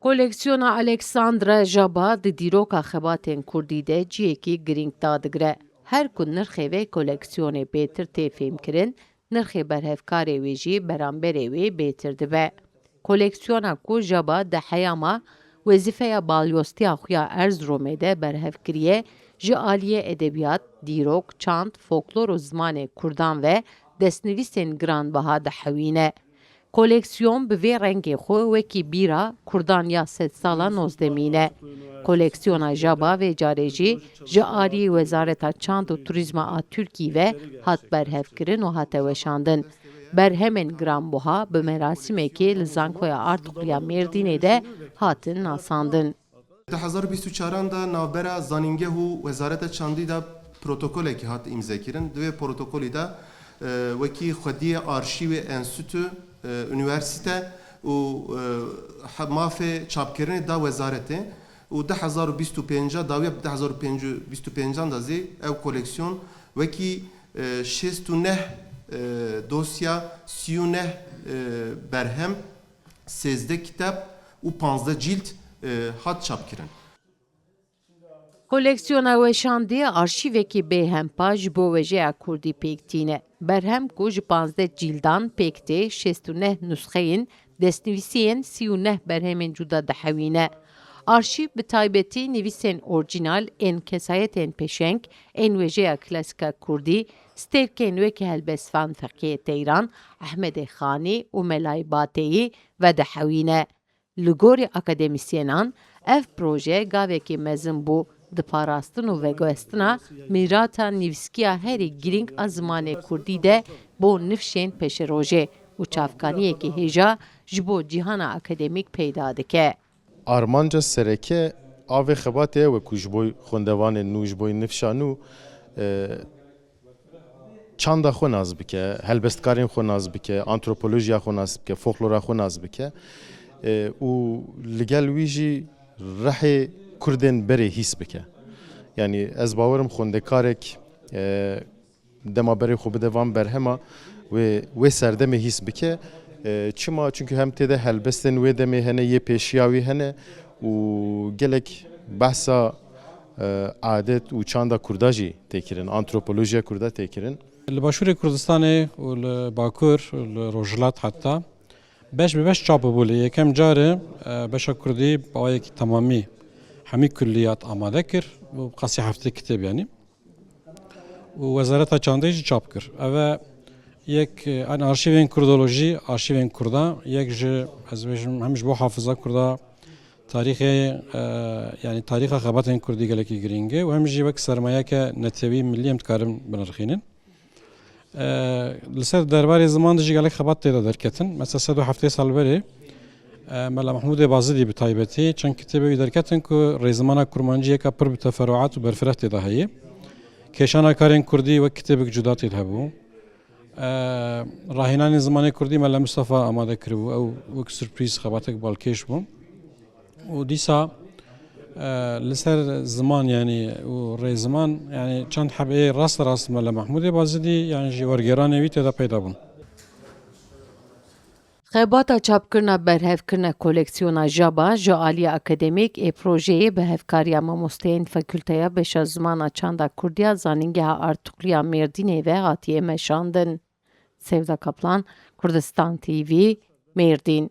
Koleksiyona Aleksandra Jaba di dîroka xebatên Kurdî de ciyekî girîng dadigire. Her ku nirxê vê koleksiyonê bêtir tê fêmkirin, nirxê berhevkarê wê jî beramberê wê bêtir dibe. Koleksiyona ku Jaba di heyama wezîfeya balyostiya xwe ya Erzeromê de berhev kiriye, ji aliyê edebiyat, dîrok, çand, folklor û zimanê Kurdan ve destnivîsên giranbiha dihewîne. Koleksiyon bi vê rengê xwe wekî bîra Kurdan ya sed sala nozdemîne. Koleksiyona Jaba vê carê jî ji aliyê Wezareta Çand û Turizma a Tirkiyê ve hat berhevkirin û hate weşandin. Berhemên giranbiha bi merasîmekê li Zankoya Artukluya Mêrdînê de hatin nasandin. 2024 da navbera zanîngeh û Wezareta Çandî da protokolekî hat îmzekirin. Divê protokolî de wekî xwediyê arşîvê enstitû üniversite û mafê çapkirinê da wezaretê û 2025 dawiya 2025 da zê ev koleksiyon wekî 69 dosya 39 berhem 13 kitap û 15 cilt hat çapkirin. Koleksiyona weşandiye arşîvekî bêhempa ji bo wejeya Kurdî pêktîne. Berhem ku ji 15 cîldan pêk tê 69 nusxeyên destnivîsiyên 39 berhemên cuda dihewîne. Arşîv bi taybetî nivîsên orjînal ên kesayetên pêşeng, ên wejeya klasîka Kurdî, stêrkên wekî Helbestvan Feqiyê Teyran, Ehmedê Xanî û Melayê Bateyî ve dihewîne. Li gorî akademisyenan, ev proje gavekî mezin bû di parastin û veguhestina mîrata nivîskiya herî girîng a zimanê Kurdî de bo nifşên peşerojê û çavkaniyekî hêja ji bo cîhana akademîk peyda dike. Armanca sereke avê xebatê ye ku ji bo xwendevanên nû ji bo nifşa nû çanda xwe naz bike, helbestkarên xwe naz bike, antropolojiya xwe naz bike, folklora xwe naz bike û li gel wî jî rehê Kurdên berê hîs bike. Yani ez bawerim xwendekarek dema berê xwe bide van berhema wê serdemê hîs bike. Çima çünkü hem têde helbestên wê demê hene yê pêşiya wî hene û gelek behsa adet û çanda Kurda jî tê kirin, antropolojiya Kurda tê kirin. Li Başûrê Kurdistanê û li Bakur û li Rojhilat heta beş bi beş çap bû li yekem carê beşa Kurdî bawayekî temamî hemî kulliyat amade kir û qasî heftê kitêb yanî û Wezareta Çandê jî çap kir. Ev e yek arşîvên Kurdolojî, arşîvên Kurda, yek ji ez bêjim hem ji bo hafıza Kurda tarîxê yani tarîxa xebatên Kurdî gelekî girîng e û hem jî wek sermayeke netewî millî em dikarin binirxînin. Li ser derbarê ziman de jî gelek xebat tê de derketin. Mesela sed û heftê sal berê Mela Mahmûdê Bazidî bi taybetî çend kitêbê wî derketin ku rêzimana kurmancî yeka pir bi teferruat û berfireh tê de heye. Kêşana karên Kurdî wek kitêbek cuda tê de hebû. Rahînanên zimanê Kurdî Mela Mustafa amade kiribû ew wek sürprîz xebatek balkêş bû. û dîsa li ser ziman yani û rêziman yani çend hebeyê rast Mela Mahmûdê Bazidî yani ji wergeranê wî tê de peyda bûn. Xebata çapkirina berhevkirina koleksiyona Jaba ji aliyê akademîk ê projeyê bi hevkariya mamosteyên Fakülteya Beşa Zimana Çanda Kurdiya Zanîngeha Artukluya Mêrdînê ve hatiye meşandin. Sevda Kaplan, Kurdistan TV, Mêrdîn.